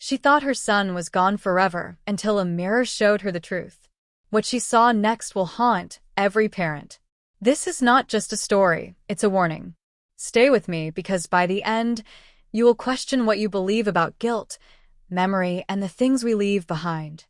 She thought her son was gone forever until a mirror showed her the truth. What she saw next will haunt every parent. This is not just a story, it's a warning. Stay with me because by the end, you will question what you believe about guilt, memory, and the things we leave behind.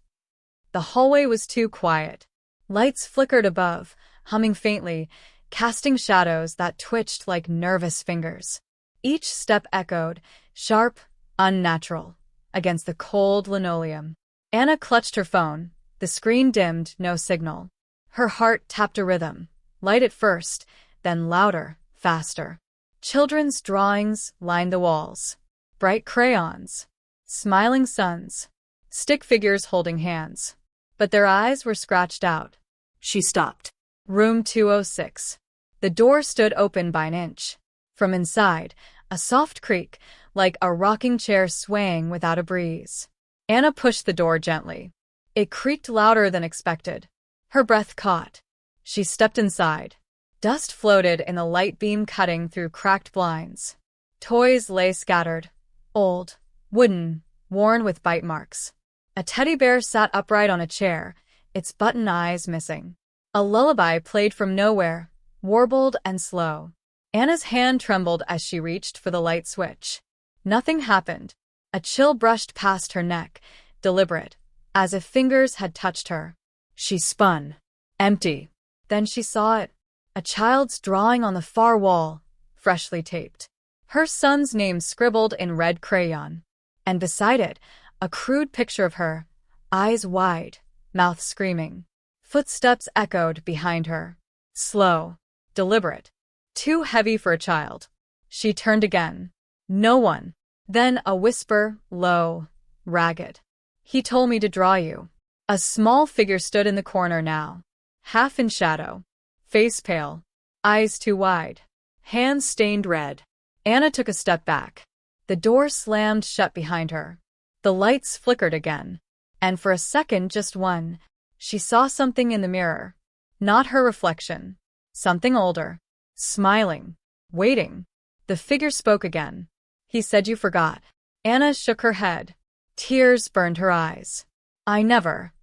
The hallway was too quiet. Lights flickered above, humming faintly, casting shadows that twitched like nervous fingers. Each step echoed, sharp, unnatural, against the cold linoleum. Anna clutched her phone. The screen dimmed, no signal. Her heart tapped a rhythm, light at first, then louder, faster. Children's drawings lined the walls. Bright crayons, smiling suns, stick figures holding hands. But their eyes were scratched out. She stopped. Room 206. The door stood open by an inch. From inside, a soft creak, like a rocking chair swaying without a breeze. Anna pushed the door gently. It creaked louder than expected. Her breath caught. She stepped inside. Dust floated in the light beam cutting through cracked blinds. Toys lay scattered. Old, wooden, worn with bite marks. A teddy bear sat upright on a chair, its button eyes missing. A lullaby played from nowhere, warbled and slow. Anna's hand trembled as she reached for the light switch. Nothing happened. A chill brushed past her neck, deliberate, as if fingers had touched her. She spun. Empty. Then she saw it. A child's drawing on the far wall, freshly taped. Her son's name scribbled in red crayon. And beside it, a crude picture of her, eyes wide, mouth screaming. Footsteps echoed behind her. Slow. Deliberate. Too heavy for a child. She turned again. No one. Then a whisper, low, ragged. He told me to draw you. A small figure stood in the corner now. Half in shadow. Face pale. Eyes too wide. Hands stained red. Anna took a step back. The door slammed shut behind her. The lights flickered again. And for a second, just one, she saw something in the mirror. Not her reflection. Something older. Smiling. Waiting. The figure spoke again. He said you forgot. Anna shook her head. Tears burned her eyes. I never.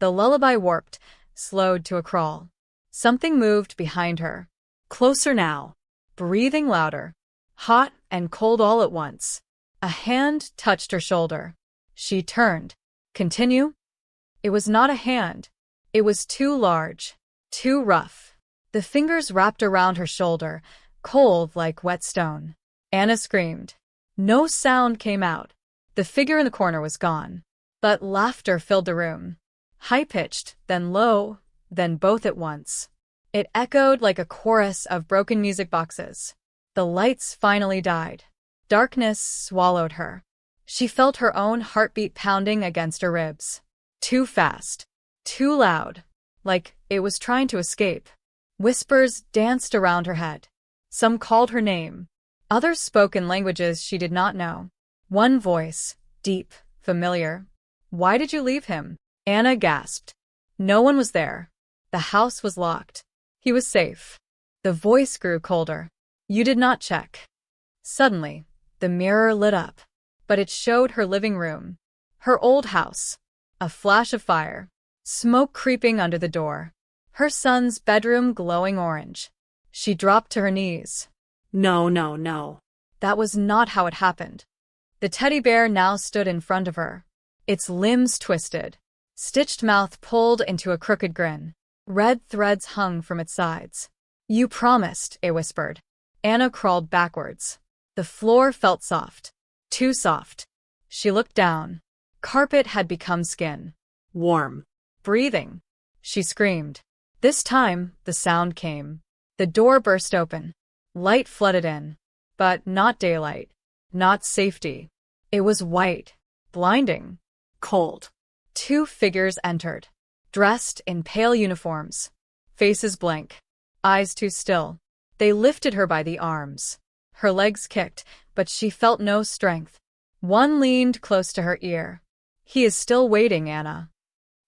The lullaby warped, slowed to a crawl. Something moved behind her. Closer now. Breathing louder. Hot and cold all at once. A hand touched her shoulder. She turned. Continue? It was not a hand. It was too large. Too rough. The fingers wrapped around her shoulder, cold like wet stone. Anna screamed. No sound came out. The figure in the corner was gone. But laughter filled the room. High-pitched, then low, then both at once. It echoed like a chorus of broken music boxes. The lights finally died. Darkness swallowed her. She felt her own heartbeat pounding against her ribs. Too fast. Too loud. Like it was trying to escape. Whispers danced around her head. Some called her name. Others spoke in languages she did not know. One voice, deep, familiar. Why did you leave him? Anna gasped. No one was there. The house was locked. He was safe. The voice grew colder. You did not check. Suddenly, the mirror lit up. But it showed her living room. Her old house. A flash of fire. Smoke creeping under the door. Her son's bedroom glowing orange. She dropped to her knees. No, no, no. That was not how it happened. The teddy bear now stood in front of her. Its limbs twisted. Stitched mouth pulled into a crooked grin. Red threads hung from its sides. You promised, it whispered. Anna crawled backwards. The floor felt soft. Too soft. She looked down. Carpet had become skin. Warm. Breathing. She screamed. This time, the sound came. The door burst open. Light flooded in. But not daylight. Not safety. It was white. Blinding. Cold. Two figures entered. Dressed in pale uniforms. Faces blank. Eyes too still. They lifted her by the arms. Her legs kicked, but she felt no strength. One leaned close to her ear. He is still waiting, Anna.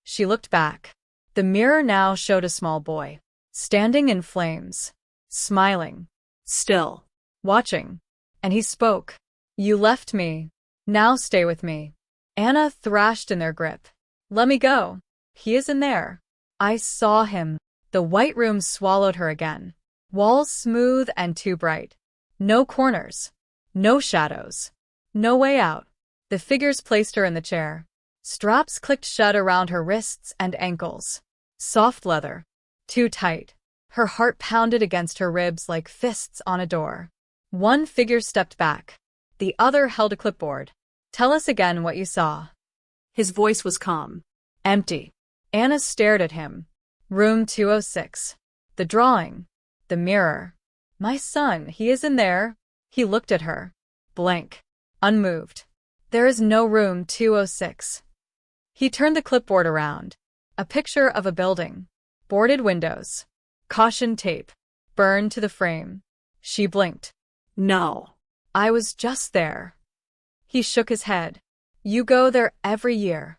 She looked back. The mirror now showed a small boy. Standing in flames. Smiling. Still. Watching. And he spoke. You left me. Now stay with me. Anna thrashed in their grip. Let me go. He is in there. I saw him. The white room swallowed her again. Walls smooth and too bright. No corners. No shadows. No way out. The figures placed her in the chair. Straps clicked shut around her wrists and ankles. Soft leather. Too tight. Her heart pounded against her ribs like fists on a door. One figure stepped back. The other held a clipboard. Tell us again what you saw. His voice was calm. Empty. Anna stared at him. Room 206. The drawing. The mirror. My son, he is in there. He looked at her. Blank. Unmoved. There is no room 206. He turned the clipboard around. A picture of a building. Boarded windows. Caution tape. Burned to the frame. She blinked. No. I was just there. He shook his head. You go there every year.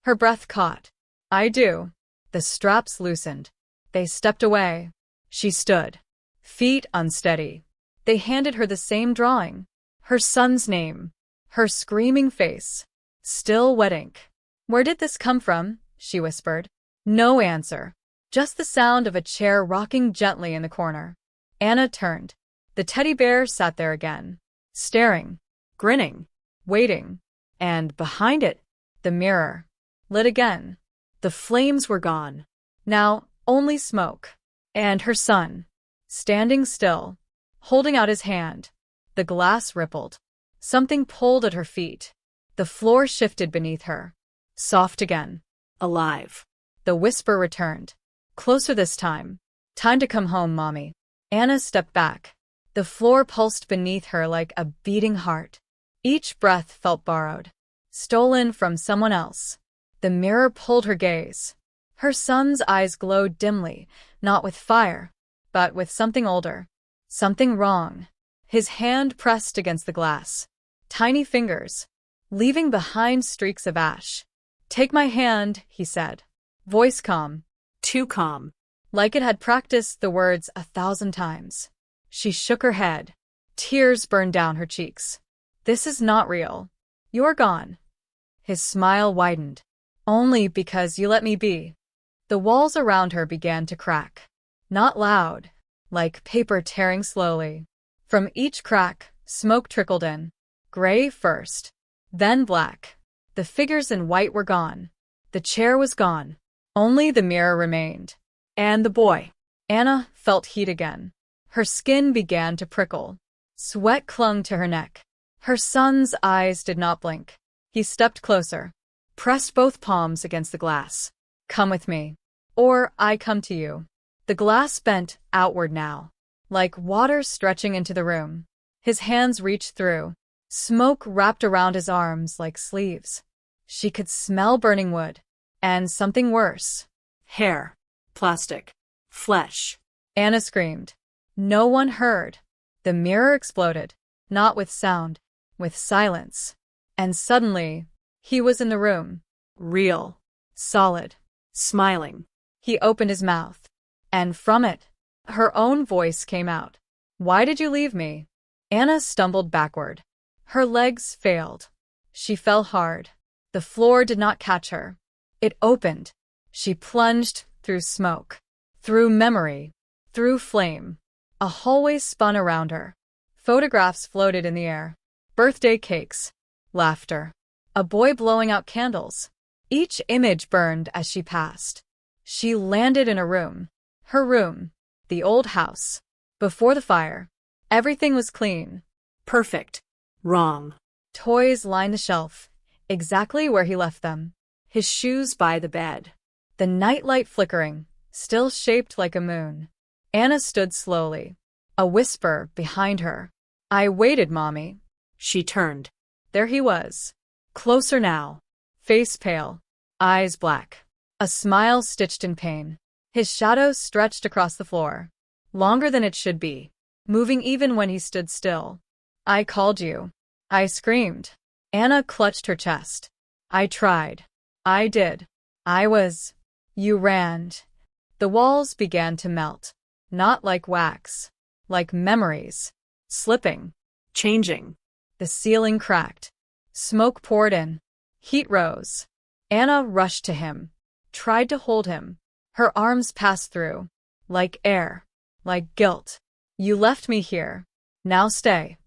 Her breath caught. I do. The straps loosened. They stepped away. She stood. Feet unsteady. They handed her the same drawing. Her son's name. Her screaming face. Still wet ink. Where did this come from? She whispered. No answer. Just the sound of a chair rocking gently in the corner. Anna turned. The teddy bear sat there again. Staring. Grinning. Waiting. And behind it, the mirror. Lit again. The flames were gone. Now, only smoke. And her son. Standing still. Holding out his hand. The glass rippled. Something pulled at her feet. The floor shifted beneath her. Soft again. Alive. The whisper returned. Closer this time. Time to come home, Mommy. Anna stepped back. The floor pulsed beneath her like a beating heart. Each breath felt borrowed. Stolen from someone else. The mirror pulled her gaze. Her son's eyes glowed dimly, not with fire, but with something older. Something wrong. His hand pressed against the glass. Tiny fingers. Leaving behind streaks of ash. Take my hand, he said. Voice calm. Too calm. Like it had practiced the words 1,000 times. She shook her head. Tears burned down her cheeks. This is not real. You're gone. His smile widened. Only because you let me be. The walls around her began to crack. Not loud, like paper tearing slowly. From each crack, smoke trickled in. Gray first, then black. The figures in white were gone. The chair was gone. Only the mirror remained. And the boy. Anna felt heat again. Her skin began to prickle. Sweat clung to her neck. Her son's eyes did not blink. He stepped closer. Pressed both palms against the glass. Come with me. Or I come to you. The glass bent outward now. Like water stretching into the room. His hands reached through. Smoke wrapped around his arms like sleeves. She could smell burning wood. And something worse. Hair. Plastic. Flesh. Anna screamed. No one heard. The mirror exploded. Not with sound. With silence. And suddenly, he was in the room. Real. Solid. Smiling. He opened his mouth. And from it, her own voice came out. Why did you leave me? Anna stumbled backward. Her legs failed. She fell hard. The floor did not catch her. It opened. She plunged through smoke. Through memory. Through flame. A hallway spun around her. Photographs floated in the air. Birthday cakes. Laughter. A boy blowing out candles. Each image burned as she passed. She landed in a room. Her room. The old house. Before the fire. Everything was clean. Perfect. Wrong. Toys lined the shelf. Exactly where he left them. His shoes by the bed. The nightlight flickering. Still shaped like a moon. Anna stood slowly. A whisper behind her. I waited, Mommy. She turned. There he was. Closer now. Face pale. Eyes black. A smile stitched in pain. His shadow stretched across the floor. Longer than it should be. Moving even when he stood still. I called you. I screamed. Anna clutched her chest. I tried. I did. I was. You ran. The walls began to melt. Not like wax. Like memories. Slipping. Changing. The ceiling cracked. Smoke poured in. Heat rose. Anna rushed to him, tried to hold him. Her arms passed through, like air, like guilt. You left me here. Now stay.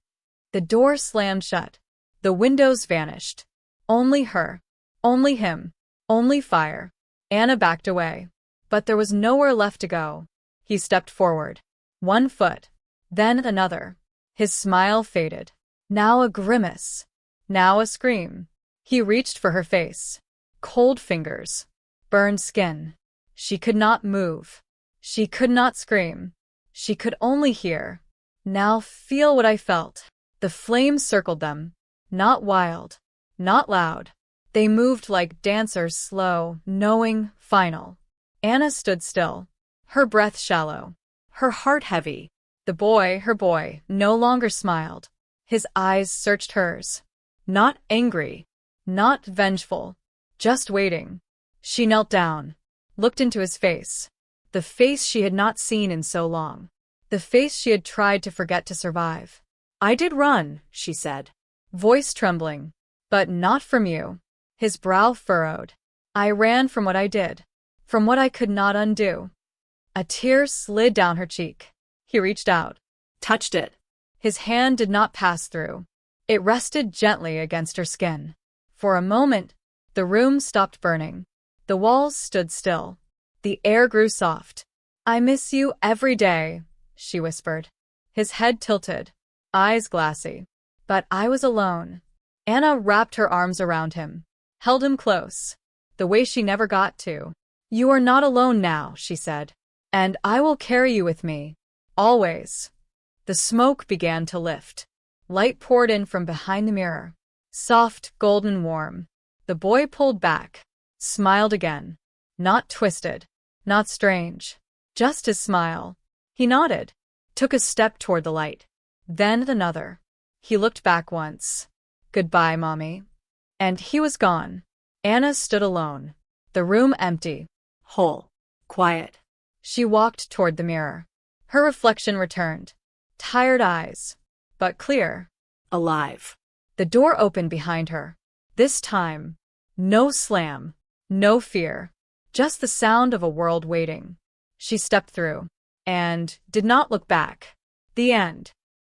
The door slammed shut. The windows vanished. Only her. Only him. Only fire. Anna backed away. But there was nowhere left to go. He stepped forward. 1 foot. Then another. His smile faded. Now a grimace. Now a scream. He reached for her face. Cold fingers. Burned skin. She could not move. She could not scream. She could only hear. Now feel what I felt. The flames circled them. Not wild. Not loud. They moved like dancers, slow, knowing, final. Anna stood still. Her breath shallow. Her heart heavy. Her boy, no longer smiled. His eyes searched hers. Not angry. Not vengeful. Just waiting. She knelt down. Looked into his face. The face she had not seen in so long. The face she had tried to forget to survive. I did run, she said. Voice trembling. But not from you. His brow furrowed. I ran from what I did. From what I could not undo. A tear slid down her cheek. He reached out. Touched it. His hand did not pass through. It rested gently against her skin. For a moment, the room stopped burning. The walls stood still. The air grew soft. I miss you every day, she whispered. His head tilted, eyes glassy. But I was alone. Anna wrapped her arms around him, held him close, the way she never got to. You are not alone now, she said. And I will carry you with me. Always. The smoke began to lift. Light poured in from behind the mirror. Soft, golden warm. The boy pulled back, smiled again. Not twisted, not strange. Just his smile. He nodded, took a step toward the light. Then another. He looked back once. Goodbye, Mommy. And he was gone. Anna stood alone. The room empty. Whole. Quiet. She walked toward the mirror. Her reflection returned. Tired eyes. But clear. Alive. The door opened behind her. This time, no slam. No fear. Just the sound of a world waiting. She stepped through. And did not look back. The end.